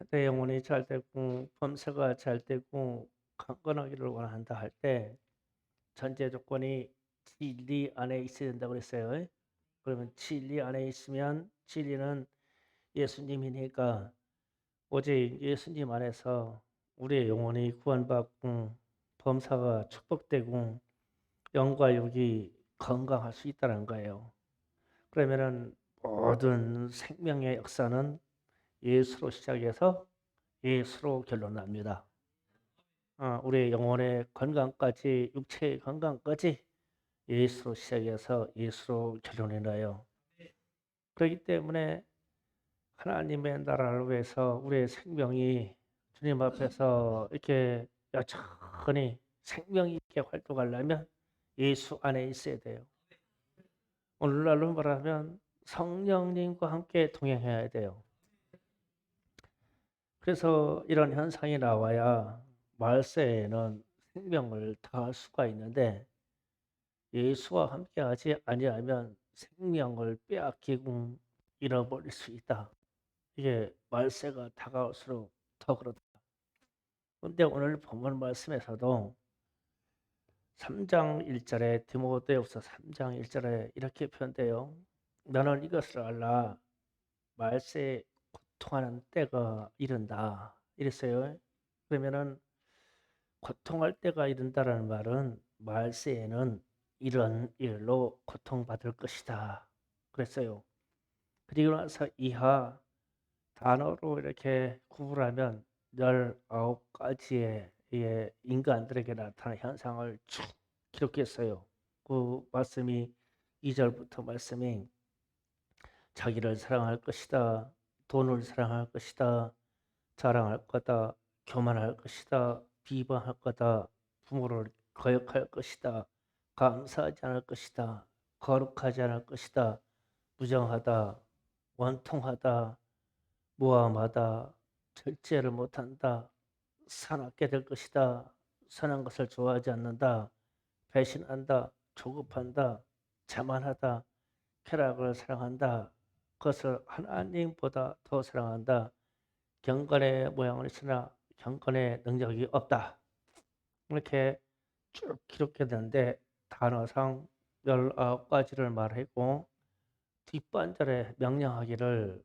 내 영혼이 잘 되고 범사가 잘 되고 강건하기를 원한다 할 때 전제 조건이 진리 안에 있어야 된다고 그랬어요. 그러면 진리 안에 있으면 진리는 예수님이니까 오직 예수님 안에서 우리의 영혼이 구원받고 범사가 축복되고 영과 육이 건강할 수 있다는 거예요. 그러면은 모든 생명의 역사는 예수로 시작해서 예수로 결론납니다. 우리의 영혼의 건강까지 육체의 건강까지 예수로 시작해서 예수로 결론이 나요. 그렇기 때문에 하나님의 나라를 위해서 우리의 생명이 주님 앞에서 이렇게 여전히 생명이 있게 활동하려면 예수 안에 있어야 돼요. 오늘날로 말하면 성령님과 함께 동행해야 돼요. 그래서 이런 현상이 나와야 말세에는 생명을 다할 수가 있는데 예수와 함께하지 아니하면 생명을 빼앗기고 잃어버릴 수 있다. 이게 말세가 다가올수록 더 그렇다. 그런데 오늘 본문 말씀에서도 3장 1절에 디모데후서 3장 1절에 이렇게 표현돼요. 너는 이것을 알라. 말세에 고통하는 때가 이른다. 이랬어요. 그러면은 고통할 때가 이른다라는 말은 말세에는 이런 일로 고통받을 것이다. 그랬어요. 그리고 나서 이하 단어로 이렇게 구분하면 19가지의 인간들에게 나타난 현상을 쭉 기록했어요. 그 말씀이 2절부터 말씀이 자기를 사랑할 것이다. 돈을 사랑할 것이다. 자랑할 거다. 교만할 것이다. 비방할 거다. 부모를 거역할 것이다. 감사하지 않을 것이다. 거룩하지 않을 것이다. 무정하다. 원통하다. 무함하다. 절제를 못한다. 사납게 될 것이다. 선한 것을 좋아하지 않는다. 배신한다. 조급한다. 자만하다. 쾌락을 사랑한다. 그것을 하나님보다 더 사랑한다. 경건의 모양을 있으나 경건의 능력이 없다. 이렇게 쭉 기록했는데 단어상 19가지를 말했고 뒷반절에 명령하기를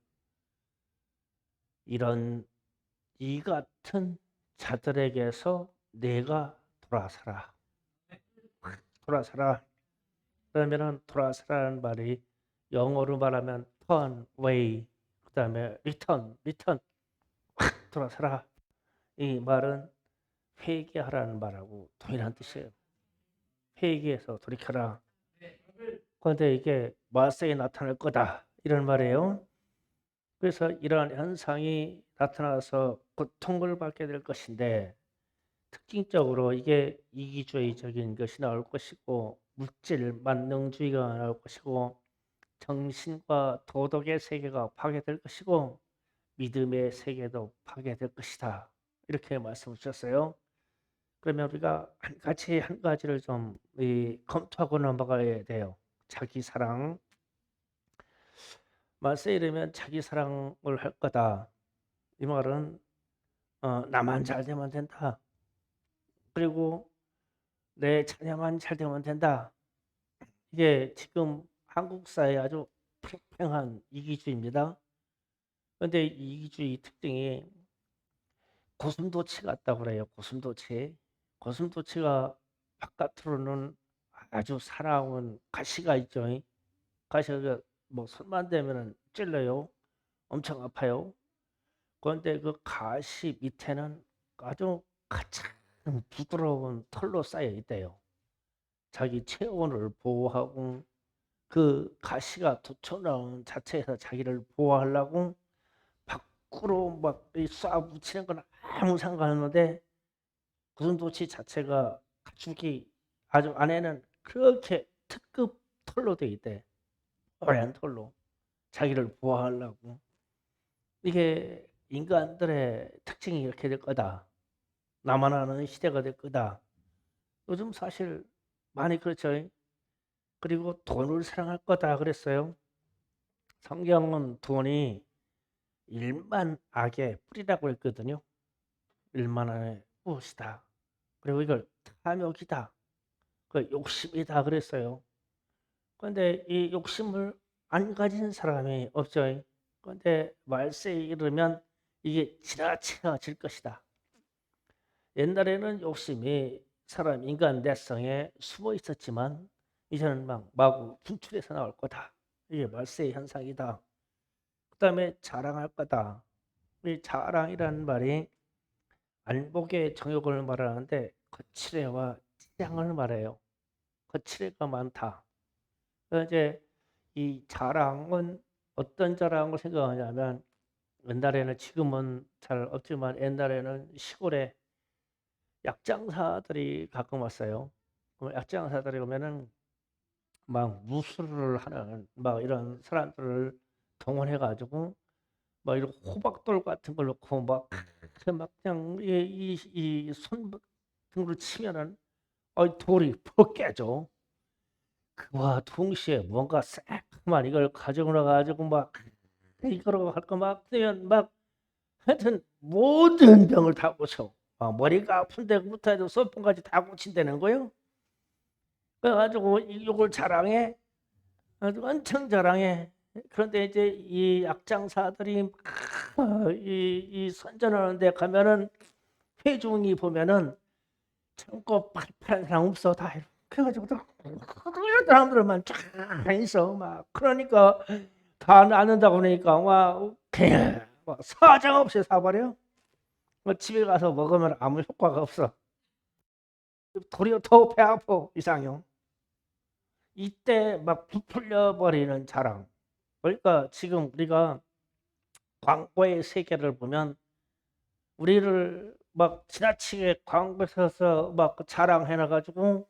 이런 이 같은 자들에게서 내가 돌아서라. 돌아서라. 그러면은 돌아서라는 말이 영어로 말하면 turn away, 그다음에 return 돌아서라. 이 말은 회개하라는 말하고 동일한 뜻이에요. 회개해서 돌이켜라. 그런데 이게 말세에 나타날 거다 이런 말이에요. 그래서 이러한 현상이 나타나서 고통을 받게 될 것인데 특징적으로 이게 이기주의적인 것이 나올 것이고 물질 만능주의가 나올 것이고 정신과 도덕의 세계가 파괴될 것이고 믿음의 세계도 파괴될 것이다. 이렇게 말씀을 주셨어요. 그러면 우리가 한 가지를 좀 검토하고 넘어가야 돼요. 자기 사랑. 말세 이르면 자기 사랑을 할 거다. 이 말은 나만 잘 되면 된다. 그리고 내 자녀만 잘 되면 된다. 이게 지금 한국 사회의 아주 팽팽한 이기주의입니다. 그런데 이기주의 특징이 고슴도치 같다고 그래요. 고슴도치. 고슴도치가 바깥으로는 아주 사나운 가시가 있죠. 가시가 뭐 손만 대면은 찔러요. 엄청 아파요. 그런데 그 가시 밑에는 아주 가장 부드러운 털로 쌓여 있대요. 자기 체온을 보호하고 그 가시가 돋쳐나오는 자체에서 자기를 보호하려고 밖으로 막 쏴붙이는 건 아무 상관없는데 고슴도치 자체가 가죽이 아주 안에는 그렇게 특급 털로 돼 있대. 하얀 털로 자기를 보호하려고. 이게 인간들의 특징이 이렇게 될 거다. 나만 아는 시대가 될 거다. 요즘 사실 많이 그렇죠. 그리고 돈을 사랑할 거다 그랬어요. 성경은 돈이 일만 악의 뿌리라고 했거든요. 일만의 무엇이다. 그리고 이걸 탐욕이다. 그 욕심이다 그랬어요. 그런데 이 욕심을 안 가진 사람이 없죠. 그런데 말세에 이르면 이게 지나쳐질 것이다. 옛날에는 욕심이 사람 인간 내성에 숨어 있었지만 이제는 막 마구 분출해서 나올 거다. 이게 말세의 현상이다. 그 다음에 자랑할 거다. 이 자랑이라는 말이 안목의 정욕을 말하는데 거칠애와 치량을 말해요. 거칠애가 많다. 그래서 이제 이 자랑은 어떤 자랑을 생각하냐면 옛날에는 지금은 잘 없지만 옛날에는 시골에 약장사들이 가끔 왔어요. 그럼 약장사들이 오면은 막 무술을 하는 막 이런 사람들을 동원해 가지고 막 이런 호박돌 같은 걸 놓고 막 그냥 이손 등으로 치면은 돌이 퍽 깨져. 그와 동시에 뭔가 새까만 이걸 가지고 나가지고 막 이거로 할 거 막 뜨면 막 하여튼 모든 병을 다 고쳐. 머리가 아픈 데부터 해도 소풍까지 다 고친다는 거요. 그래가지고 이걸 자랑해. 아주 엄청 자랑해. 그런데 이제 이 약장사들이 이 선전하는데 가면은 회중이 보면은 참고 팔팔한 사람 없어 다 이렇게 그래가지고 이런 사람들만 쫙 있어 막 그러니까 다 낳는다고 그러니까 와 그냥 사정 없이 사버려. 집에 가서 먹으면 아무 효과가 없어. 도리어 더 배 아파 이상형. 이때 막 부풀려 버리는 자랑. 그러니까 지금 우리가 광고의 세계를 보면 우리를 막 지나치게 광고에서 막 자랑해 놔가지고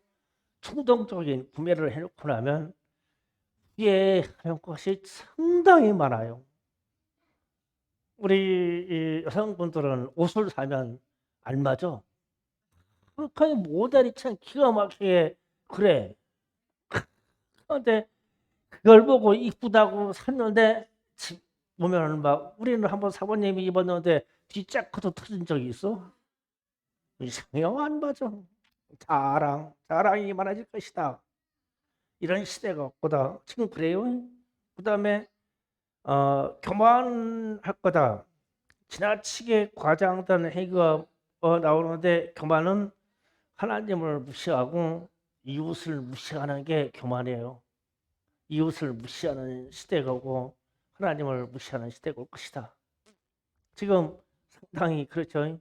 충동적인 구매를 해놓고 나면 이게 하는 것이 상당히 많아요. 우리 여성분들은 옷을 사면 알맞아. 그냥 모델이 참 기가 막히게 그래. 그런데 그걸 보고 이쁘다고 샀는데 집 보면은 막 우리는 한번 사모님이 입었는데 뒷자크도 터진 적이 있어. 이상형 안 맞아. 자랑이 많아질 것이다. 이런 시대가 없거다. 지금 그래요. 그 다음에 교만할 거다. 지나치게 과장된 행위가 나오는데 교만은 하나님을 무시하고 이웃을 무시하는 게 교만이에요. 이웃을 무시하는 시대가 오고 하나님을 무시하는 시대가 올 것이다. 지금 상당히 그렇죠.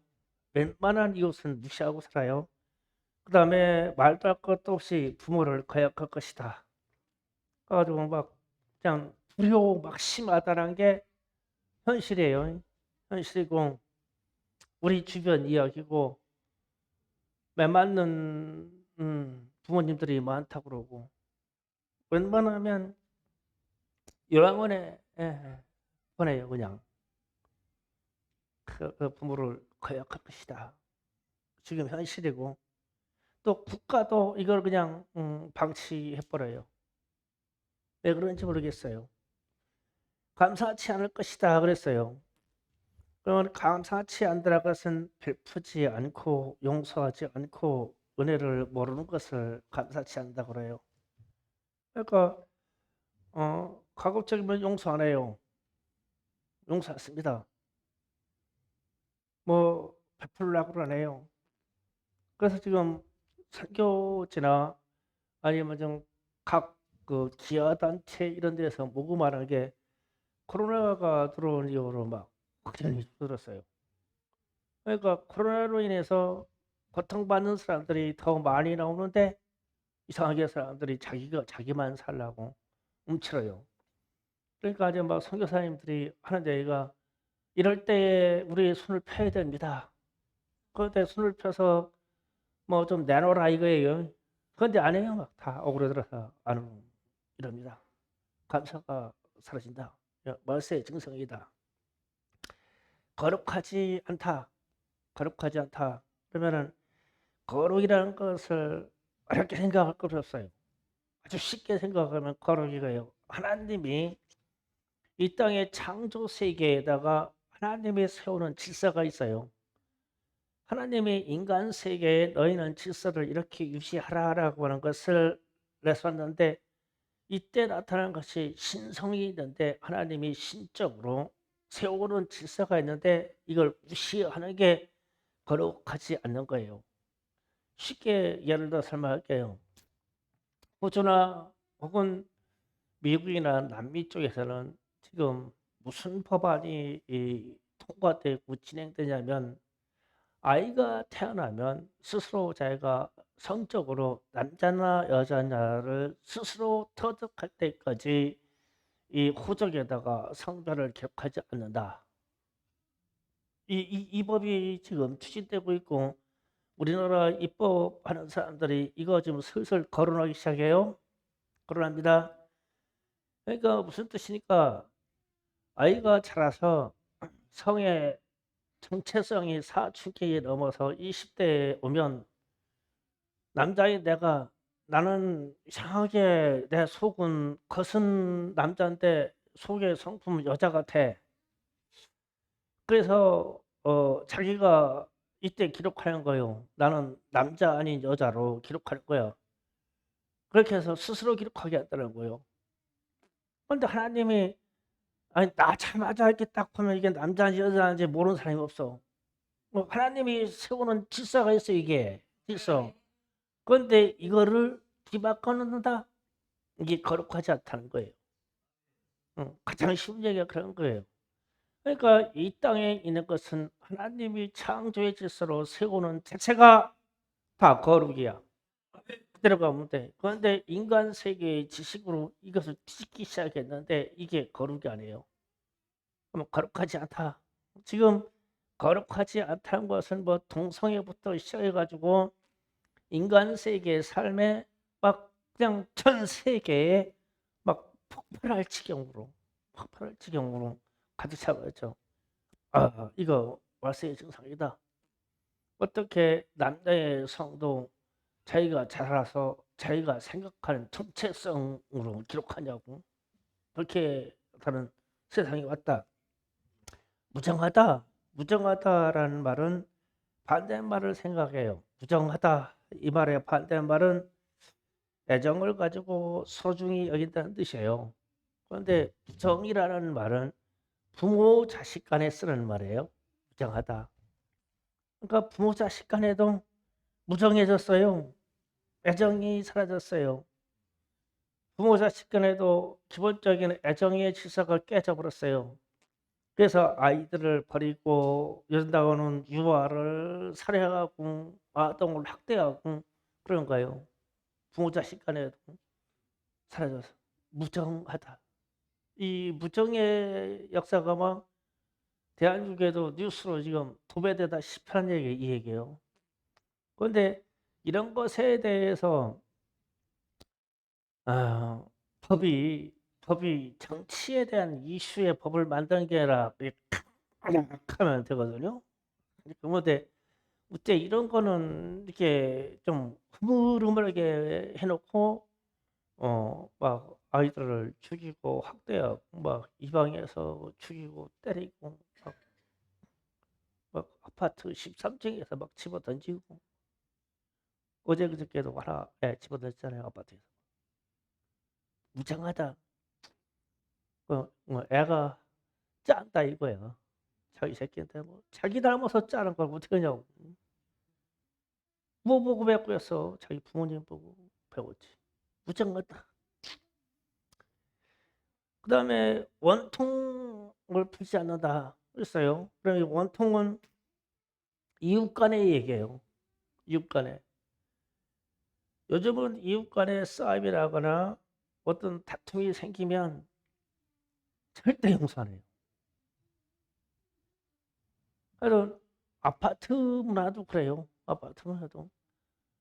웬만한 이웃은 무시하고 살아요. 그 다음에 말도 할 것도 없이 부모를 거역할 것이다. 그래가지고 막 그냥 불효 막 심하다는 게 현실이에요. 현실이고 우리 주변 이야기고 매맞는 부모님들이 많다고 그러고 웬만하면 요양원에 보내요 그냥. 그 부모를 거역할 것이다. 지금 현실이고 또 국가도 이걸 그냥 방치해버려요. 왜 그런지 모르겠어요. 감사치 않을 것이다 그랬어요. 그러면 감사치 않더라 것은 베푸지 않고 용서하지 않고 은혜를 모르는 것을 감사치 않는다고 그래요. 그러니까 가급적이면 용서 안 해요. 용서 안 씁니다. 뭐 베풀려고 그러네요. 그래서 지금 선교지나 아니면 좀 각 그 기아단체 이런 데서 모금하는 게 코로나가 들어온 이후로 막 확연히 줄어들었어요. 그러니까 코로나로 인해서 고통받는 사람들이 더 많이 나오는데 이상하게 사람들이 자기만 살라고 움츠러요. 그러니까 이제 막 선교사님들이 하는 얘기가 이럴 때 우리 손을 펴야 됩니다. 그런데 손을 펴서 뭐 좀 내놓으라 이거예요. 그런데 안 해요. 막 다 오그라들어서 안 이럽니다. 감사가 사라진다. 말세의 증성이다. 거룩하지 않다. 거룩하지 않다. 그러면은 거룩이라는 것을 어렵게 생각할 것 없어요. 아주 쉽게 생각하면 거룩이가요. 하나님이 이 땅의 창조 세계에다가 하나님이 세우는 질서가 있어요. 하나님이 인간 세계에 너희는 질서를 이렇게 유지하라라고 하는 것을 내세웠는데, 이때 나타난 것이 신성이 있는데 하나님이 신적으로 세우는 질서가 있는데 이걸 무시하는 게 거룩하지 않는 거예요. 쉽게 예를 들어 설명할게요. 호주나 혹은 미국이나 남미 쪽에서는 지금 무슨 법안이 통과되고 진행되냐면, 아이가 태어나면 스스로 자기가 성적으로 남자나 여자냐를 스스로 터득할 때까지 이 호적에다가 성별을 기록하지 않는다. 이 법이 지금 추진되고 있고, 우리나라 입법하는 사람들이 이거 지금 슬슬 거론하기 시작해요. 거론합니다. 그러니까 무슨 뜻이니까, 아이가 자라서 성의 정체성이 사춘기에 넘어서 20대에 오면, 남자인 나는 이상하게 내 속은 겉은 남자인데 속의 성품은 여자 같아. 그래서 자기가 이때 기록하는 거예요. 나는 남자 아닌 여자로 기록할 거야. 그렇게 해서 스스로 기록하게 했다는 거예요. 그런데 하나님이, 아니 나자마자 이렇게 딱 보면 이게 남자인지 여자인지 모르는 사람이 없어. 하나님이 세우는 질서가 있어, 이게 질서. 그런데 이거를 뒤바꿔놓는다, 이게 거룩하지 않다는 거예요. 가장 쉬운 얘기가 그런 거예요. 그러니까 이 땅에 있는 것은 하나님이 창조의 질서로 세우는 자체가 다 거룩이야. 그대로 가면 돼. 그런데 인간 세계의 지식으로 이것을 뒤집기 시작했는데 이게 거룩이 아니에요. 그럼 거룩하지 않다. 지금 거룩하지 않다는 것은 뭐 동성애부터 시작해가지고 인간 세계의 삶에 막 그냥 전 세계에 막 폭발할 지경으로 가득 차버렸죠. 아, 이거 말세의 증상이다. 어떻게 남자의 성도 자기가 자라서 자기가 생각하는 정체성으로 기록하냐고. 그렇게 다른 세상이 왔다. 무정하다. 무정하다라는 말은 반대말을 생각해요. 무정하다, 이 말의 반대말은 애정을 가지고 소중히 여긴다는 뜻이에요. 그런데 무정이라는 말은 부모 자식 간에 쓰는 말이에요. 무정하다. 그러니까 부모 자식 간에도 무정해졌어요. 애정이 사라졌어요. 부모 자식 간에도 기본적인 애정의 질서가 깨져버렸어요. 그래서 아이들을 버리고 연다고는 유아를 살해하고 아동을 학대하고 그런 거예요. 부모 자식 간에도 사라져서 무정하다. 이 무정의 역사가 막 대한민국에도 뉴스로 지금 도배되다 싶은 얘기, 이 얘기예요. 그런데 이런 것에 대해서 아, 법이 정치에 대한 이슈의 법을 만드는 게 아니라 하면 되거든요. 그런데 어째 이런 거는 이렇게 좀 흐물흐물하게 해놓고 막 아이들을 죽이고 학대하고 막 이방에서 죽이고 때리고 막 아파트 13층에서 막 집어 던지고, 어제 그저께도 하나 집어 던졌잖아요, 아파트에서. 무장하다. 애가 짠다 이거야. 자기 새끼한테 뭐 자기 닮아서 짜는 걸 어떻게 하냐고. 뭐 보고 배웠어? 자기 부모님 보고 배웠지. 무장하다. 그 다음에 원통을 풀지 않는다 그랬어요. 그럼 이 원통은 이웃 간의 얘기예요. 이웃 간에. 요즘은 이웃 간의 싸움이 나거나 어떤 다툼이 생기면 절대 용서 안 해요. 그래서 아파트 문화도 그래요. 아파트 문화도.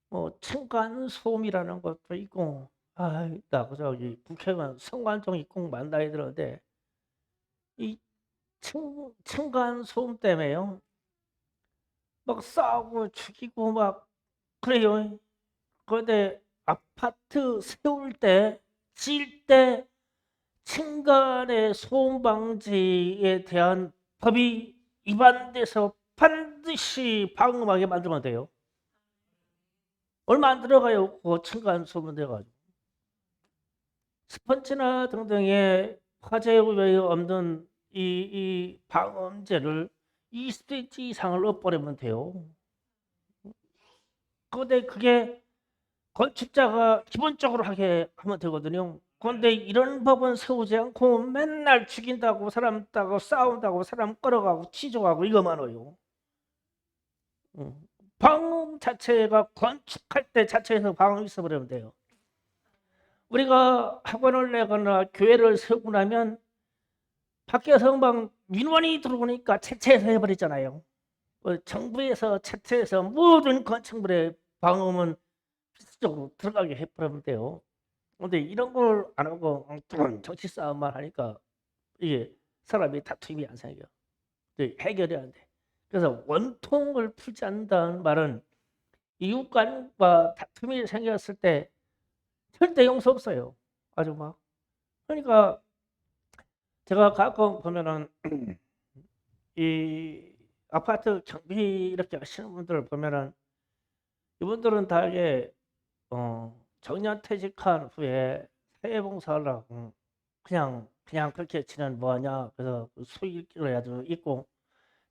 뭐 층간소음이라는 것도 있고, 나 저기 국회의원 성관종이 꼭 만나야 되는데, 이 층간소음 때문에요. 막 싸우고 죽이고 막 그래요. 그런데 아파트 세울 때, 지을 때 층간의 소음 방지에 대한 법이 위반돼서 반드시 방음하게 만들면 돼요. 얼마 안 들어가요. 그 층간 소음 돼가지고. 스펀지나 등등의 화재 위험이 없는 이 방음제를 20cm 이상을 넣어버리면 돼요. 그런데 그게 건축자가 기본적으로 하게 하면 되거든요. 그런데 이런 법은 세우지 않고 맨날 죽인다고 사람 따고 싸운다고 사람 끌어가고 치조하고 이거만 해요. 방음 자체가 건축할 때 자체에서 방음이 있어버리면 돼요. 우리가 학원을 내거나 교회를 세우고 나면 밖에서 막 민원이 들어오니까 채채해서 해버리잖아요. 정부에서 채채해서 모든 건축물의 방음은 필수적으로 들어가게 해버리면 돼요. 근데 이런 걸 안 하고 엉뚱한 정치 싸움만 하니까 이게 사람이 다툼이 안 생겨. 해결이 안 돼. 그래서 원통을 풀지 않는다는 말은 이웃 간과 다툼이 생겼을 때 절대 용서 없어요. 아주 막. 그러니까 제가 가끔 보면은 이 아파트 경비 이렇게 하시는 분들을 보면은 이분들은 다 이게 정년 퇴직한 후에 사회봉사를 하고 그냥 그렇게 지내면 뭐하냐 그래서 수익이라도 있고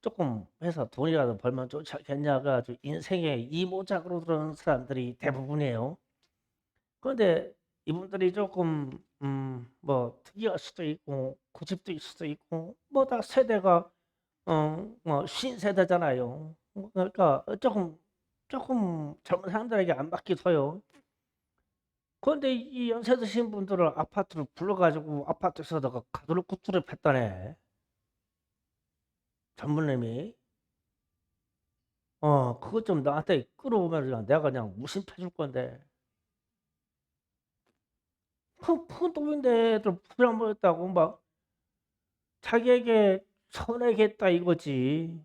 조금 해서 돈이라도 벌면 좋지 않겠냐가 아주 인생의 이모작으로 들어오는 사람들이 대부분이에요. 그런데 이분들이 조금 뭐 특이할 수도 있고 고집도 있을 수도 있고 뭐 다 세대가 뭐 신세대잖아요. 그러니까 조금 젊은 사람들에게 안 받기도 해요. 그런데 이 연세 드신 분들을 아파트로 불러가지고 아파트에서다가 가두를 구두를 팼다네. 전무님이. 그것 좀 나한테 끌어오면 내가 그냥 무심해 줄 건데. 큰 돈인데 좀 부담스럽다고 막 자기에게 서운하겠다 이거지.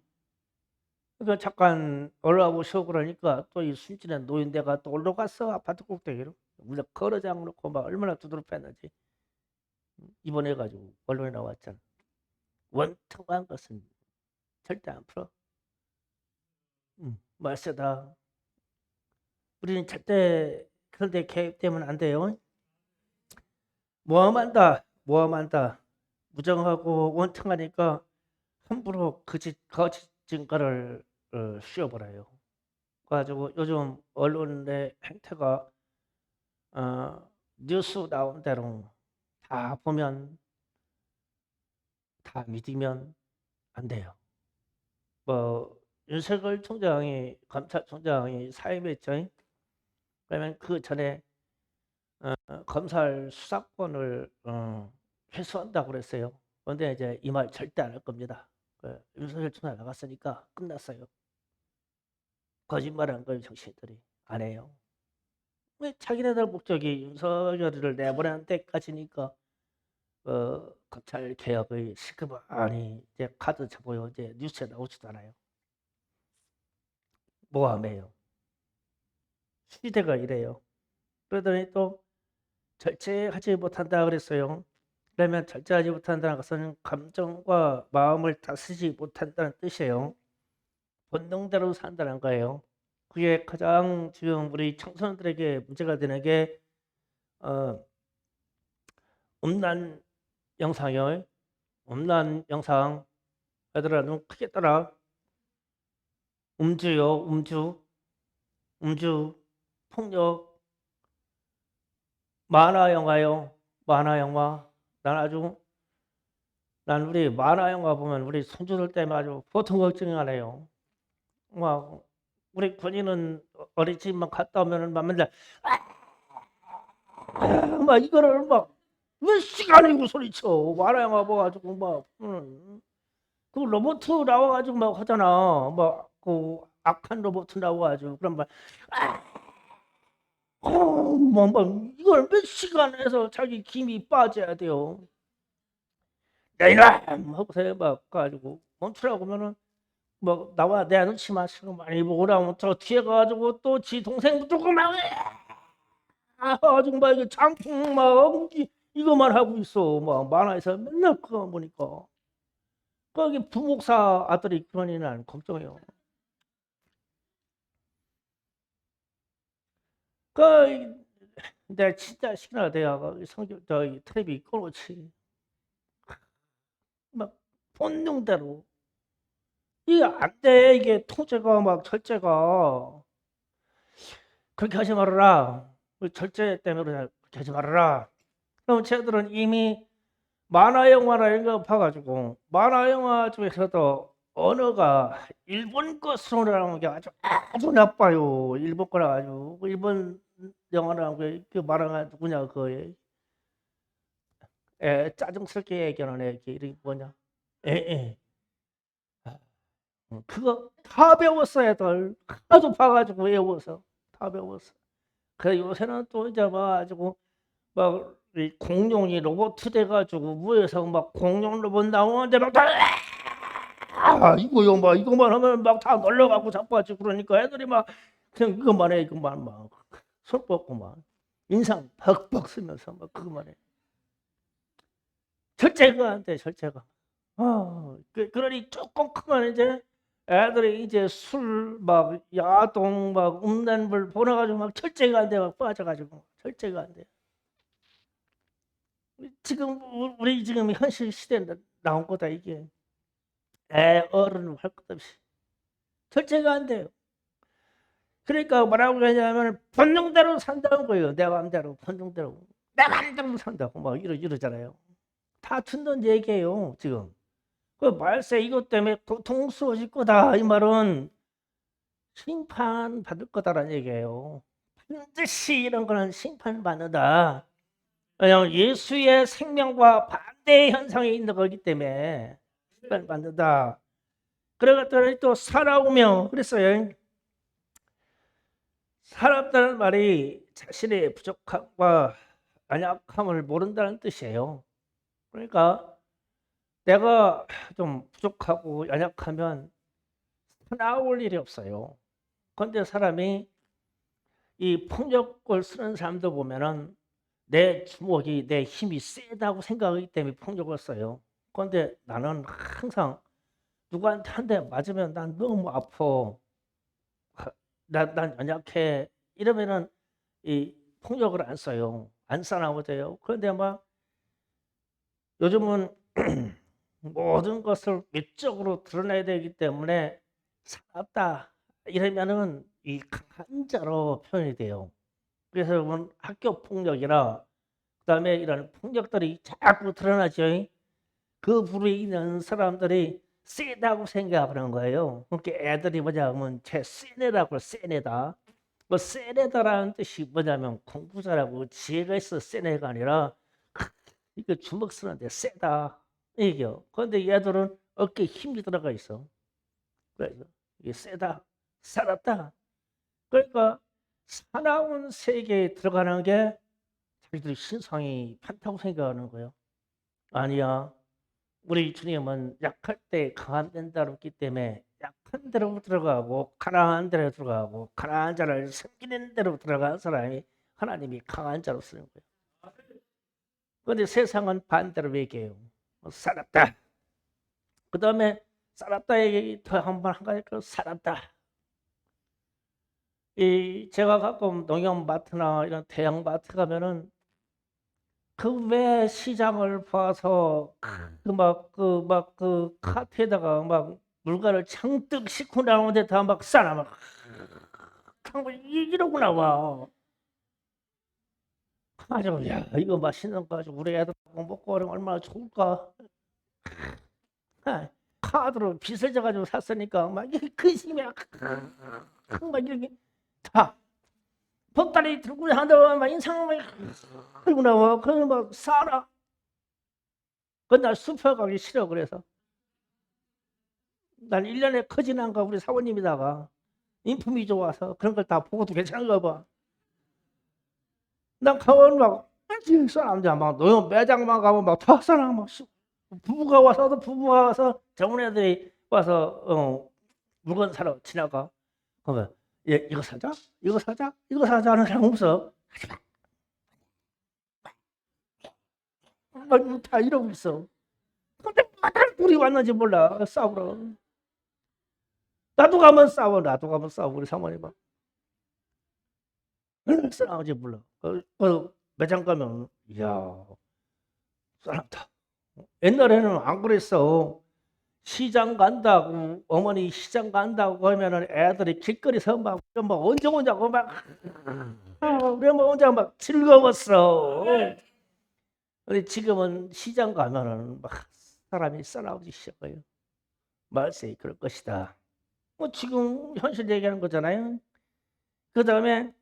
그러니까 잠깐 올라오시고 그러니까 또 이 순진한 노인네가 또 올라갔어 아파트 꼭대기로. 우리가 걸어지 않고 막 얼마나 두드려 팼는지 이번에 가지고 언론에 나왔잖아. 원통한 것은 절대 안 풀어. 말세다. 우리는 절대 그런데 개입되면 안 돼요. 모함한다. 무정하고 원통하니까 함부로 거짓 증거를 씌워버려요. 그래가지고 요즘 언론의 행태가 뉴스 나온 대로 다 보면 다 믿으면 안 돼요. 뭐 윤석열 총장이 검찰총장이 사임했죠. 그러면 그 전에 검찰 수사권을 회수한다고 그랬어요. 그런데 이제 이 말 절대 안 할 겁니다. 윤석열 총장 나갔으니까 끝났어요. 거짓말한 거예요, 정치인들이. 안 해요. 왜 자기네들 목적이 윤석열을 내보내는 데까지니까 검찰 개혁의 시급하니 이제 카드 접어요. 이제 뉴스에 나오지도 않아요. 모함해요. 시대가 이래요. 그러더니 또 절제하지 못한다 그랬어요. 그러면 절제하지 못한다는 것은 감정과 마음을 다스리지 못한다는 뜻이에요. 본능대로 산다는 거예요. 그게 가장 지금 우리 청소년들에게 문제가 되는 게 어, 음란 영상이요. 음란 영상. 얘들아 눈 크게 떠라. 음주요. 음주, 폭력, 만화 영화요. 만화 영화. 난 우리 만화 영화 보면 우리 손주들 때문에 아주 보통 걱정이 안 해요. 막 우리 군인은 어린이집만 갔다 오면은 막 맨날 막 이거를 막 몇 시간이고 소리쳐 만화 영화 봐가지고 막 그 로봇 나와가지고 막 하잖아. 막 그 악한 로봇 나와가지고 그럼 막 뭐 이걸 몇 시간 해서 자기 김이 빠져야 돼요. 내일아 하고서 막 가지고 멈추라고 하면은 뭐 나와 내 눈치 마시고 많이 보고 나면 저 뒤에 가가지고 또 지 동생 붙들고 막 가지고 막 이거 장풍 막 이것만 하고 있어. 막 만화에서 맨날 그거 보니까. 거기 부목사 아들이 그러니 난 걱정해요. 그 내가 진짜 시키나 내가 성경 저기 텔레비 꺼놓지. 막 본능대로 이게 안 돼. 이게 통제가 막 절제가 그렇게 하지 말아라. 절제 때문에 그렇게 하지 말아라. 그럼 쟤들은 이미 만화 영화나 이런 거 봐가지고 만화 영화 중에서도 언어가 일본 것으로 나오는 게 아주 나빠요. 일본 거라 가지고 일본 영화나 그 만화가 누구냐 그 짜증스럽게 얘기하는 애 이름이 뭐냐? 에. 그거 다 배웠어 애들. 하도 봐가지고 외워서 다 배웠어. 그래 요새는 또 이제 봐가지고 막 공룡이 로봇 돼가지고 무에서 막 공룡 로봇 나오는데 막 다 이거만 하면 막 다 놀러가고 자빠지고 그러니까 애들이 막 그냥 이것만 해 이것만 막 손 뻗고만 인상 벅벅 쓰면서 막 그것만 해. 절제가 안 돼 절제가. 그러니 조금 크면 이제 애들이 이제 술 막 야동 막 음란물 보내가지고 막 절제가 안 돼 막 빠져가지고 절제가 안 돼. 지금 우리 지금 현실 시대에 나온 거다 이게. 어른은 할 것 없이 절제가 안 돼요. 그러니까 뭐라고 하냐면 본능대로 산다는 거예요. 내 마음대로 본능대로 내 마음대로 산다고 막 이러잖아요. 다 듣는 얘기예요 지금. 그 말세 이것 때문에 고통스러워질 거다 이 말은 심판 받을 거다라는 얘기예요. 반드시 이런 거는 심판 받는다. 왜냐하면 예수의 생명과 반대의 현상이 있는 거기 때문에 심판 받는다. 그래갔더니 또 살아오며 그랬어요. 살았다는 말이 자신의 부족함과 연약함을 모른다는 뜻이에요. 그러니까 내가 좀 부족하고 연약하면 나올 일이 없어요. 그런데 사람이 이 폭력을 쓰는 사람도 보면은 내 주먹이 내 힘이 세다고 생각하기 때문에 폭력을 써요. 그런데 나는 항상 누구한테 한 대 맞으면 난 너무 아파. 난 연약해. 이러면은 이 폭력을 안 써요. 안 싸나오대요. 그런데 막 요즘은 모든 것을 외적으로 드러내야 되기 때문에 살았다 이러면은 이 강한 자로 표현이 돼요. 그래서 여러분 학교 폭력이나 그다음에 이런 폭력들이 자꾸 드러나죠. 그 부류에 있는 사람들이 세다고 생각하는 거예요. 그러니까 애들이 뭐냐면 제 세네라고 세네다. 뭐 세네다라는 뜻이 뭐냐면 공부 잘하고 지혜가 있어 세네가 아니라 이거 주먹 쓰는데 세다 이게요. 그런데 얘들은 어깨에 힘이 들어가 있어. 그래서 이게 세다, 살았다. 그러니까 사나운 세계에 들어가는 게 자기들이 신상이 많다고 생각하는 거예요. 아니야. 우리 주님은 약할 때 강한 된다고 했기 때문에 약한 대로 들어가고 가난한 대로 들어가고 가난한 자를 섬기는 대로 들어간 사람이 하나님이 강한 자로 쓰는 거예요. 그런데 세상은 반대로 얘기해요. 살았다. 그 다음에 살았다 얘기 더 한번 한 가지 살았다. 이 제가 가끔 농협 마트나 이런 대형 마트 가면은 그 왜 시장을 봐서 그 카트에다가 막 물건을 창뜩 싣고 나오는데 다 막 싸나 막 이러고 나와. 아주 야 이거 맛있는 거 가지고 우리 애들 먹고 그러면 얼마나 좋을까. 카드로 빚을 져가지고 샀으니까 막 근심이 막 이렇게 다 보따리 들고 한다 막 인상 막 들고 나와. 그래서 막 싸라. 그날 숲에 가기 싫어. 그래서 난 1년에 커지는 거 우리 사모님이다가 인품이 좋아서 그런 걸 다 보고도 괜찮은가 봐. 난 가면 막 사람들 막 노용 매장만 가면 막다 사람 막 부부가 와서 젊은 애들이 와서 물건 사러 지나가. 그러면 이거 사자? 이거 사자? 이거 사자 하는 사람 없어. 다 이러고 있어. 근데 마다 둘이 왔는지 몰라. 싸우러. 나도 가면 싸워. 나도 가면 싸워. 우리 사모님 막 싸우지 몰라. 매장 가면 이야 싸움다. 옛날에는 안 그랬어. 시장 간다고 어머니 시장 간다고 하면은 애들이 길거리서 막 언제 오냐고 막 우리 엄마 혼자 막 즐거웠어. 근데 지금은 시장 가면은 막 사람이 싸나오기 시작해요. 말세 그럴 것이다. 뭐 지금 현실 얘기하는 거잖아요. 그 다음에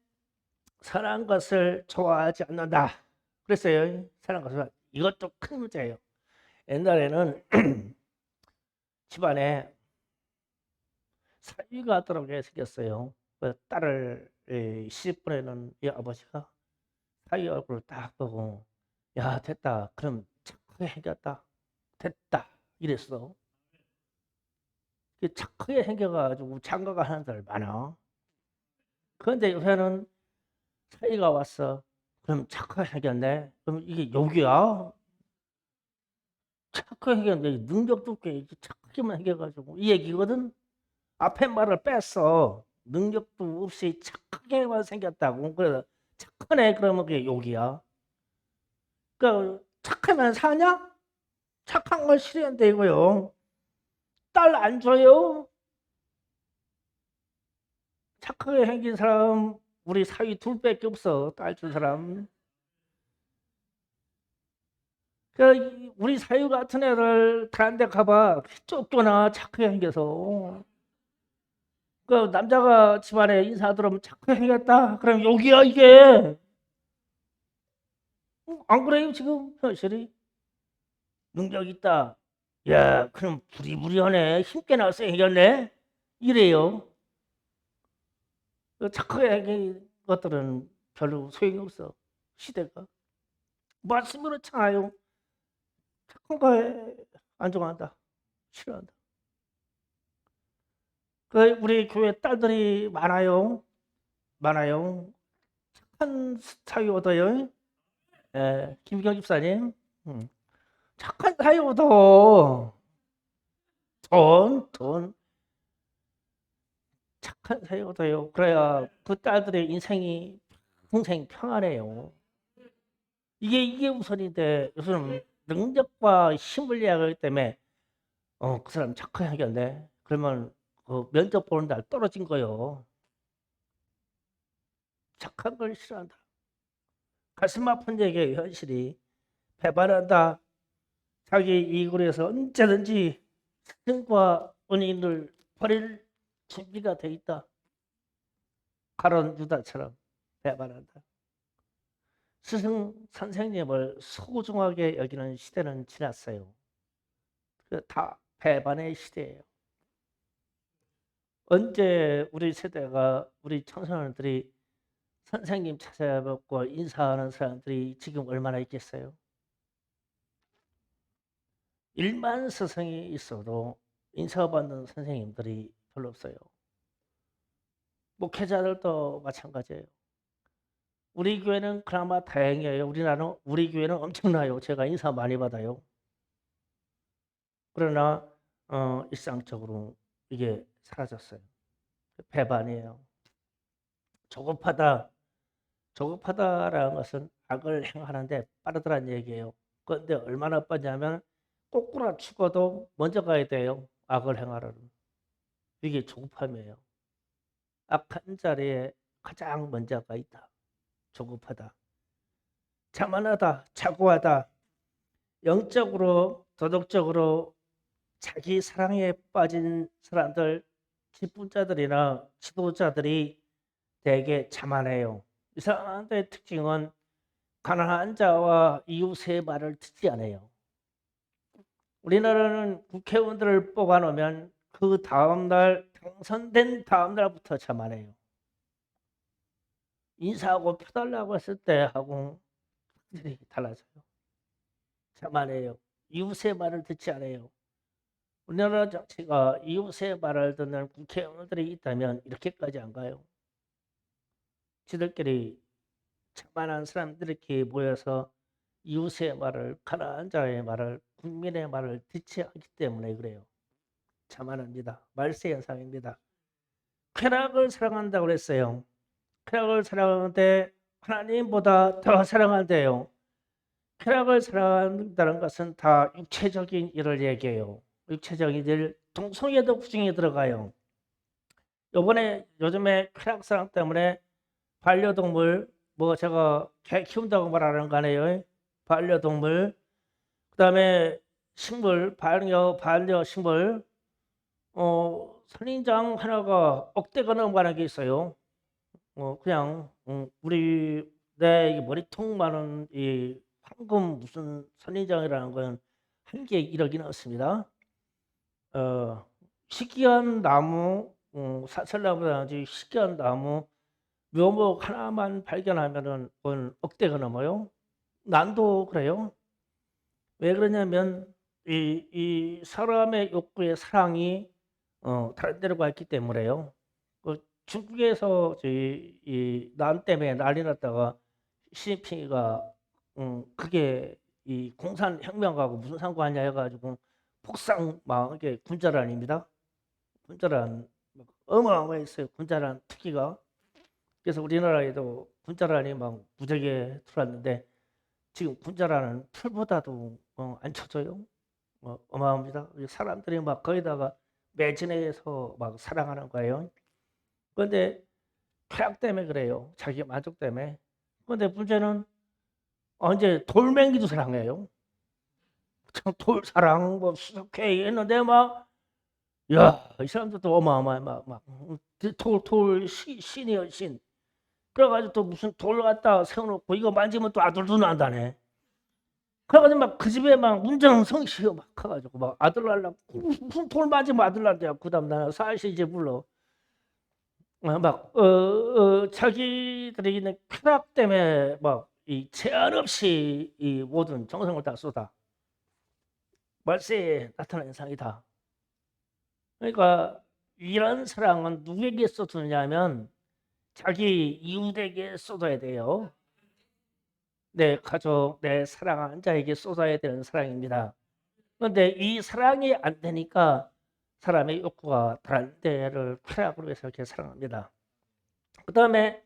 사랑하는 것을 좋아하지 않는다. 그랬어요. 사랑하는 것을 이것도 큰 문제예요. 옛날에는 집안에 사위가 들어오게 생겼어요. 그 딸을 시집 보내는 이 아버지가 사위 얼굴을 딱 보고 야 됐다. 그럼 착하게 생겼다. 됐다. 이랬어. 착하게 생겨가지고 장가가 하는 사람이 많아. 그런데 요새는 사위가 왔어. 그럼 착하게 생겼네. 그럼 이게 욕이야? 착하게 생겼는데 능력도 없게 착하게만 생겨가지고 이 얘기거든. 앞에 말을 뺐어. 능력도 없이 착하게만 생겼다고. 그래서 착하네 그러면 그게 욕이야. 그러니까 착하면 사냐? 착한 걸 싫어한다 이거요. 딸 안 줘요? 착하게 생긴 사람 우리 사위 둘밖에 없어. 딸 준 사람. 그 우리 사위 같은 애를 다른 데 가봐. 쫓겨나 착하게 생겨서. 그 남자가 집안에 인사 들어오면 착하게 생겼다. 그럼 욕이야 이게. 안 그래요 지금 현실이? 능력 있다. 야 그럼 부리부리하네. 힘께 나서 생겼네. 이래요. 그 착하게 생긴 것들은 별로 소용이 없어. 시대가. 말씀이 그렇잖아요. 착한 거에 안 좋아한다. 싫어한다. 그 우리 교회 딸들이 많아요. 많아요. 착한 사위 얻어요. 예, 김경 집사님. 착한 사위 얻어. 돈. 착한 사위 얻어요. 그래야 그 딸들의 인생이 평생 평안해요. 이게 우선인데 요즘 능력과 힘을 이야기하기 때문에 그 사람 착하게 하겠네. 그러면 그 면접 보는 날 떨어진 거요. 착한 걸 싫어한다. 가슴 아픈 얘기예요. 현실이. 배반한다. 자기 이익을 위해서 언제든지 스승과 은인을 버릴 준비가 돼 있다. 가론 유다처럼 배반한다. 스승 선생님을 소중하게 여기는 시대는 지났어요. 다 배반의 시대예요. 언제 우리 세대가 우리 청소년들이 선생님 찾아뵙고 인사하는 사람들이 지금 얼마나 있겠어요? 1만 스승이 있어도 인사받는 선생님들이 별로 없어요. 목회자들도 마찬가지예요. 우리 교회는 그나마 다행이에요. 우리 교회는 엄청나요. 제가 인사 많이 받아요. 그러나 일상적으로 이게 사라졌어요. 배반이에요. 조급하다라는 것은 악을 행하는데 빠르다는 얘기예요. 그런데 얼마나 빠르냐면 꼬꾸라 죽어도 먼저 가야 돼요. 악을 행하려면. 이게 조급함이에요. 악한 자리에 가장 먼저 가 있다. 조급하다. 자만하다. 자고하다. 영적으로 도덕적으로 자기 사랑에 빠진 사람들, 직분자들이나 지도자들이 되게 자만해요. 이 사람들의 특징은 가난한 자와 이웃의 말을 듣지 않아요. 우리나라는 국회의원들을 뽑아놓으면 그 다음날 당선된 다음날부터 자만해요. 인사하고 펴달라고 했을 때 하고 달라져요. 자만해요. 이웃의 말을 듣지 않아요. 우리나라 정치가 이웃의 말을 듣는 국회의원들이 있다면 이렇게까지 안 가요. 지들끼리 자만한 사람들이 이렇게 모여서 이웃의 말을, 가난한 자의 말을, 국민의 말을 듣지 않기 때문에 그래요. 자만합니다. 말세 현상입니다. 쾌락을 사랑한다고 그랬어요. 쾌락을 사랑하는데 하나님보다 더 사랑한대요. 쾌락을 사랑한다는 것은 다 육체적인 일을 얘기해요. 육체적인 일, 동성애도 구중에 들어가요. 요즘에 쾌락 사랑 때문에 반려동물, 뭐 제가 개 키운다고 말하는 거 아니에요. 반려동물, 그다음에 식물, 반려식물, 선인장 하나가 억대가 넘어가는 게 있어요. 그냥 우리 내 머리통만한 이 황금 무슨 선인장이라는 건 한 개에 1억이 넘습니다. 희귀한 나무, 사철나무라든지 희귀한 나무 묘목 하나만 발견하면은 그건 억대가 넘어요. 난도 그래요. 왜 그러냐면 이 사람의 욕구의 사랑이 다른 데로 가 있기 때문에요. 그 중국에서 저희 이 난 때문에 난리 났다가 시진핑이가 그게 이 공산 혁명하고 무슨 상관이냐 해가지고 폭삭 막 이게 군자란입니다. 군자란 어마어마했어요. 군자란 투기가. 그래서 우리나라에도 군자란이 막 무지하게 들어왔는데 지금 군자란은 풀보다도 안 쳐져요. 어마어마합니다. 사람들이 막 거기다가 매진해서 막 사랑하는 거예요. 그런데 쾌락 때문에 그래요. 자기 만족 때문에. 그런데 문제는 이제 돌멩이도 사랑해요. 돌 사랑 뭐 수석회 했는데 막 야, 이 사람들도 어마어마해 막돌 신이요 신. 그래가지고 또 무슨 돌 갖다 세워놓고 이거 만지면 또 아들도 난다네. 그래가지고 막 그 집에 막 운전성시가 막 커가지고 막 아들 날라고 무슨 돌 맞으면 아들 난대야. 그다음 나는 사실 이제 불러. 자기들이 있는 쾌락 때문에 막 이 제한 없이 이 모든 정성을 다 쏟아. 말세에 나타나는 현상이다. 그러니까 이런 사랑은 누구에게 쏟느냐면 자기 이웃에게 쏟아야 돼요. 내 가족, 내 사랑하는 자에게 쏟아야 되는 사랑입니다. 그런데 이 사랑이 안 되니까 사람의 욕구가 다른 데를 쾌락으로 해서 이렇게 사랑합니다. 그 다음에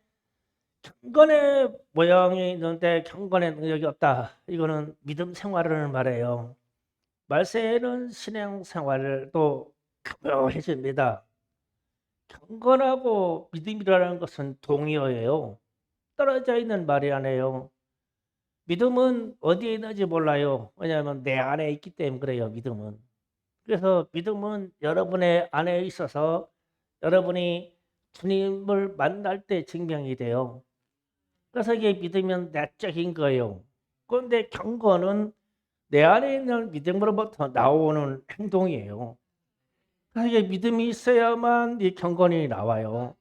경건의 모양이 있는데 경건의 능력이 없다. 이거는 믿음 생활을 말해요. 말세에는 신앙 생활도 교묘해집니다. 경건하고 믿음이라는 것은 동의어예요. 떨어져 있는 말이 아니에요. 믿음은 어디에 있는지 몰라요. 왜냐하면 내 안에 있기 때문에 그래요. 믿음은. 그래서 믿음은 여러분의 안에 있어서 여러분이 주님을 만날 때 증명이 돼요. 그래서 이게 믿으면 내적인 거예요. 그런데 경건은 내 안에 있는 믿음으로부터 나오는 행동이에요. 그래서 이게 믿음이 있어야만 이 경건이 나와요.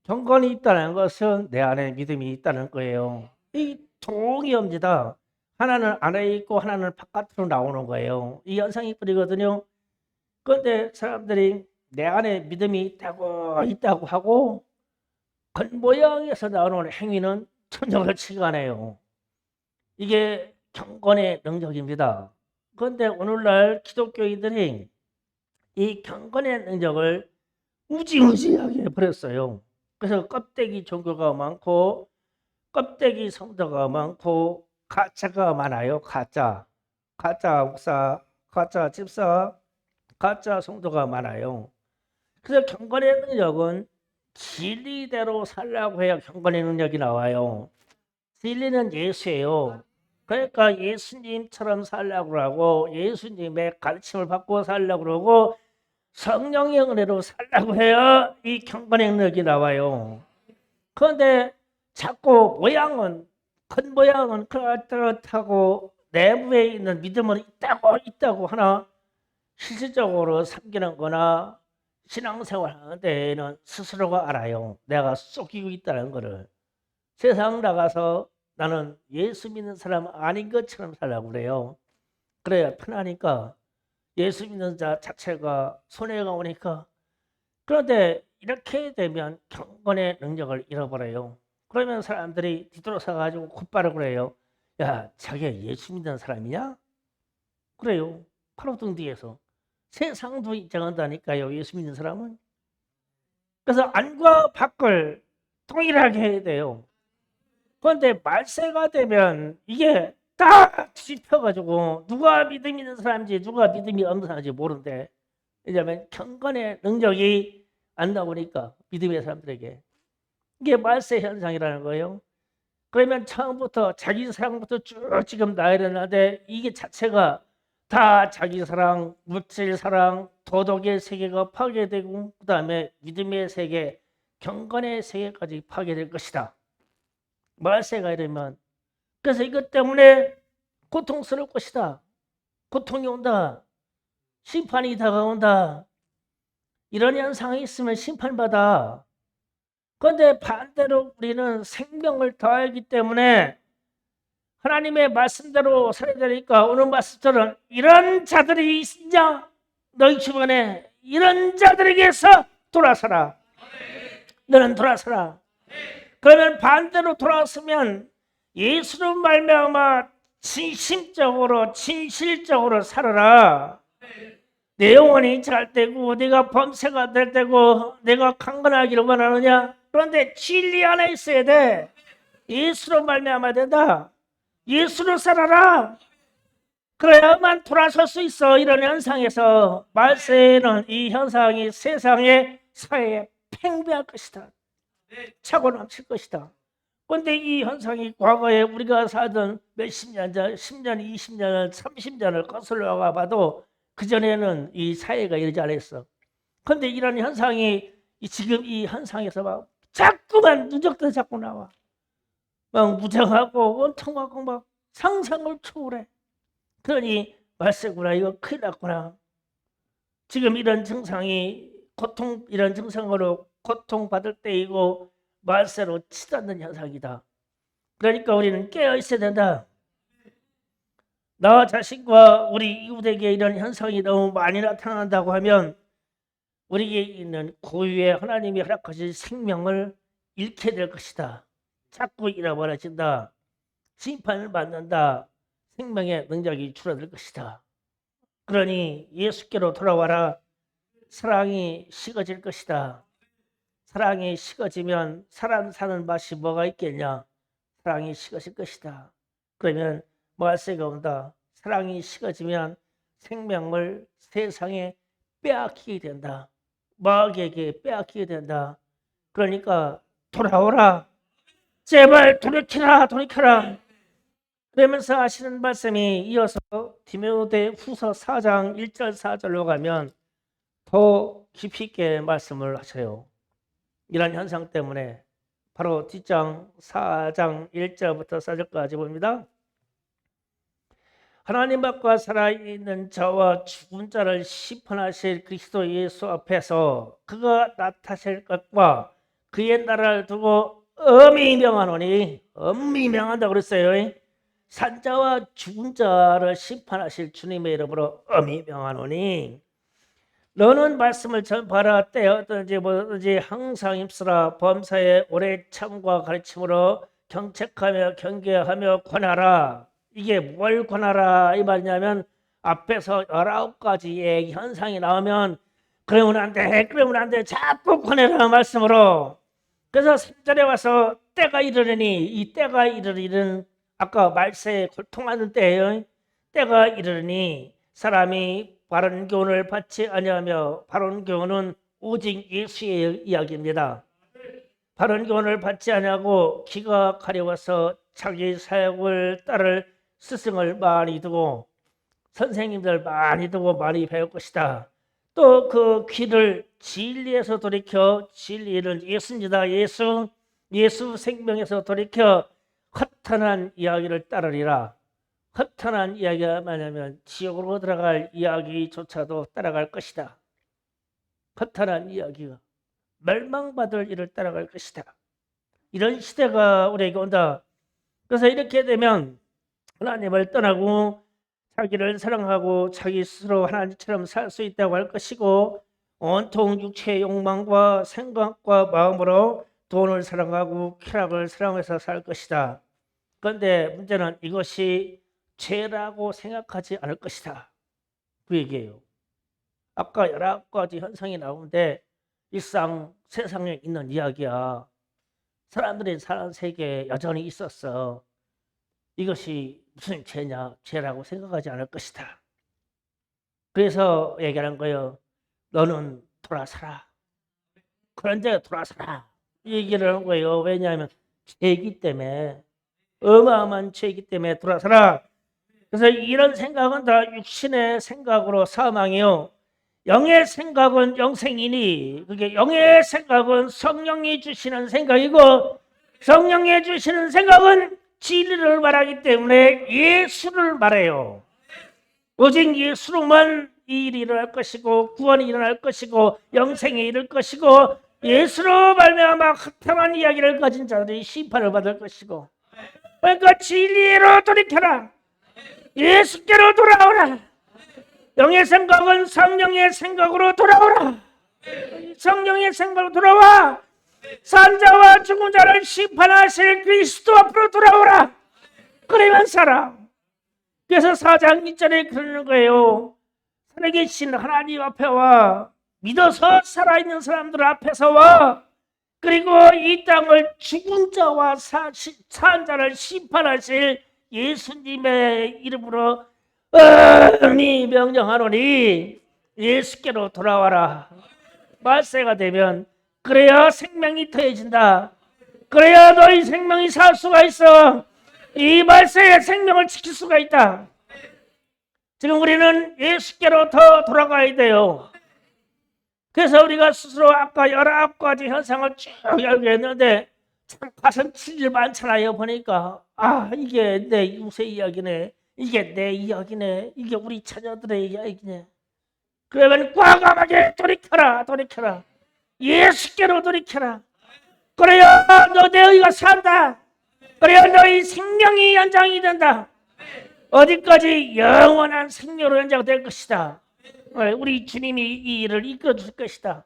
경건이 있다는 것은 내 안에 믿음이 있다는 거예요. 이 동의입니다. 하나는 안에 있고 하나는 바깥으로 나오는 거예요. 이 현상이 뿌리거든요. 그런데 사람들이 내 안에 믿음이 있다고 하고 겉모양에서 나오는 행위는 천정을치가네요. 이게 경건의 능력입니다. 그런데 오늘날 기독교인들이 이 경건의 능력을 무지무지하게 버렸어요. 그래서 껍데기 종교가 많고 껍데기 성도가 많고 가짜가 많아요. 가짜 목사, 가짜 집사, 가짜 성도가 많아요. 그래서 경건의 능력은 진리대로 살라고 해야 경건의 능력이 나와요. 진리는 예수예요. 그러니까 예수님처럼 살라고 하고 예수님의 가르침을 받고 살라고 그러고 성령의 은혜로 살라고 해야 이 경건의 능력이 나와요. 그런데 자꾸 큰 모양은 그렇다고 내부에 있는 믿음은 있다고 하나 실질적으로 섬기는 거나 신앙생활 하는 데는 스스로가 알아요. 내가 속이고 있다는 거를. 세상 나가서 나는 예수 믿는 사람 아닌 것처럼 살라고 그래요. 그래야 편하니까 예수 믿는 자 자체가 손해가 오니까. 그런데 이렇게 되면 경건의 능력을 잃어버려요. 그러면 사람들이 뒤돌아서 가지고 곧바로 그래요. 야, 자기가 예수 믿는 사람이냐? 그래요. 바로 등 뒤에서 세상도 인정한다니까요, 예수 믿는 사람은. 그래서 안과 밖을 동일하게 해야 돼요. 그런데 말세가 되면 이게 딱 뒤집혀가지고 누가 믿음 있는 사람인지 누가 믿음이 없는 사람인지 모르는데, 왜냐하면 경건의 능력이 안 나오니까 믿음의 사람들에게. 이게 말세 현상이라는 거예요. 그러면 처음부터 자기 사랑부터 쭉 지금 나야 되는데, 이게 자체가 다 자기 사랑, 물질 사랑, 도덕의 세계가 파괴되고, 그 다음에 믿음의 세계, 경건의 세계까지 파괴될 것이다, 말세가 이러면. 그래서 이것 때문에 고통스러울 것이다. 고통이 온다. 심판이 다가온다. 이런 현상이 있으면 심판받아. 그런데 반대로 우리는 생명을 더하기 때문에 하나님의 말씀대로 살아야 되니까, 오늘 말씀처럼 이런 자들이 있냐? 너희 주변에 이런 자들에게서 돌아서라. 너는 돌아서라. 그러면 반대로 돌아왔으면 예수로 말미암아 진심적으로 진실적으로 살아라. 내 영혼이 잘 되고 내가 범죄가 될 때고 내가 강건하기를 원하느냐? 그런데 진리 안에 있어야 돼. 예수로 말미암아야 된다. 예수로 살아라. 그래야만 돌아설 수 있어. 이런 현상에서 말세는 이 현상이 세상의 사회에 팽배할 것이다. 차고 넘칠 것이다. 그런데 이 현상이 과거에 우리가 살던 몇십 년 전, 10년, 20년, 30년을 거슬러 가봐도 그전에는 이 사회가 이러지 않았어. 그런데 이런 현상이 지금 이 현상에서 막 자꾸만 누적돼서 자꾸 나와. 막 무장하고 원통하고 막 상상을 초월해. 그러니 말세구나, 이거 큰일 났구나. 지금 이런 증상이 이런 증상으로 고통받을 때이고 말세로 치닫는 현상이다. 그러니까 우리는 깨어 있어야 된다. 나 자신과 우리 이웃에게 이런 현상이 너무 많이 나타난다고 하면 우리에게 있는 고유의 하나님이 허락하신 생명을 잃게 될 것이다. 자꾸 잃어버려진다. 심판을 받는다. 생명의 능력이 줄어들 것이다. 그러니 예수께로 돌아와라. 사랑이 식어질 것이다. 사랑이 식어지면 사람 사는 맛이 뭐가 있겠냐? 사랑이 식어질 것이다. 그러면 말세가 온다. 사랑이 식어지면 생명을 세상에 빼앗기게 된다. 마귀에게 빼앗기게 된다. 그러니까 돌아오라. 제발 돌이켜라, 돌이켜라. 그러면서 하시는 말씀이 이어서 디모데 후서 4장 1절 4절로 가면 더 깊이 있게 말씀을 하셔요. 이런 현상 때문에 바로 뒷장 4장 1절부터 4절까지 봅니다. 하나님 앞과 살아있는 자와 죽은 자를 심판하실 그리스도 예수 앞에서 그가 나타날 것과 그의 나라를 두고 엄히 명하노니, 엄히 명한다고 그랬어요. 산자와 죽은 자를 심판하실 주님의 이름으로 엄히 명하노니, 너는 말씀을 전파하라. 때어든지 뭐든지 항상 힘쓰라. 범사에 오래 참과 가르침으로 경책하며 경계하며 권하라. 이게 뭘 권하라 이 말이냐면, 앞에서 19가지의 현상이 나오면 그러면 안 돼, 그러면 안 돼, 자꾸 권해라 말씀으로. 그래서 3절에 와서 때가 이르르니, 이 때가 이르르는 아까 말세에 고통하는 때예요. 때가 이르르니 사람이 바른 교훈을 받지 아니하며, 바른 교훈은 오직 예수의 이야기입니다. 바른 교훈을 받지 아니하고 귀가 가려워서 자기 사역을 따를 스승을 많이 두고 선생님들 많이 두고 많이 배울 것이다. 또 그 귀를 진리에서 돌이켜, 진리는 예수입니다. 예수 생명에서 돌이켜 허탄한 이야기를 따르리라. 허탄한 이야기가 뭐냐면 지옥으로 들어갈 이야기조차도 따라갈 것이다. 허탄한 이야기가 멸망받을 일을 따라갈 것이다. 이런 시대가 우리에게 온다. 그래서 이렇게 되면 하나님을 떠나고 자기를 사랑하고 자기 스스로 하나님처럼 살 수 있다고 할 것이고, 온통 육체의 욕망과 생각과 마음으로 돈을 사랑하고 쾌락을 사랑해서 살 것이다. 그런데 문제는 이것이 죄라고 생각하지 않을 것이다. 그 얘기예요. 아까 19가지 현상이 나오는데 일상 세상에 있는 이야기야. 사람들이 사는 세계에 여전히 있었어. 이것이 무슨 죄냐? 죄라고 생각하지 않을 것이다. 그래서 얘기하는 거예요. 너는 돌아서라. 그런데 돌아서라. 이 얘기를 하는 거예요. 왜냐하면 죄이기 때문에, 어마어마한 죄이기 때문에 돌아서라. 그래서 이런 생각은 다 육신의 생각으로 사망이요. 영의 생각은 영생이니, 그게 영의 생각은 성령이 주시는 생각이고, 성령이 주시는 생각은 진리를 말하기 때문에 예수를 말해요. 오직 예수로만 이 일이 일어날 것이고, 구원이 일어날 것이고, 영생이 이룰 것이고, 예수로 말미암아 허탄한 이야기를 가진 자들이 심판을 받을 것이고, 그러니까 진리로 돌이켜라. 예수께로 돌아오라. 영의 생각은 성령의 생각으로 돌아오라. 성령의 생각으로 돌아와. 산자와 죽은 자를 심판하실 그리스도 앞으로 돌아오라. 그러면 살아. 그래서 4장 1절에 그러는 거예요. 살아계신 하나님 앞에 와. 믿어서 살아있는 사람들 앞에서 와. 그리고 이 땅을 죽은 자와 산 자를 심판하실 예수님의 이름으로 니 명령하노니 예수께로 돌아와라. 말세가 되면 그래야 생명이 더해진다. 그래야 너희 생명이 살 수가 있어. 이 말세에 생명을 지킬 수가 있다. 지금 우리는 예수께로 더 돌아가야 돼요. 그래서 우리가 스스로 아까 19가지 현상을 쭉 열겠는데 참 가슴 칠 일 많잖아요. 보니까 이게 내 유세 이야기네. 이게 내 이야기네. 이게 우리 자녀들의 이야기네. 그러면 과감하게 돌이켜라. 돌이켜라. 예수께로 돌이켜라. 그래야 너희가 산다. 그래야 너희 생명이 연장이 된다. 어디까지? 영원한 생명으로 연장될 것이다. 우리 주님이 이 일을 이끌어줄 것이다.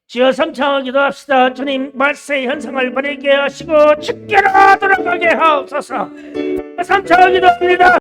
주여 삼창을 기도합시다. 주님 말세 현상을 버리게 하시고 주께로 돌아가게 하옵소서. 삼창을 기도합니다.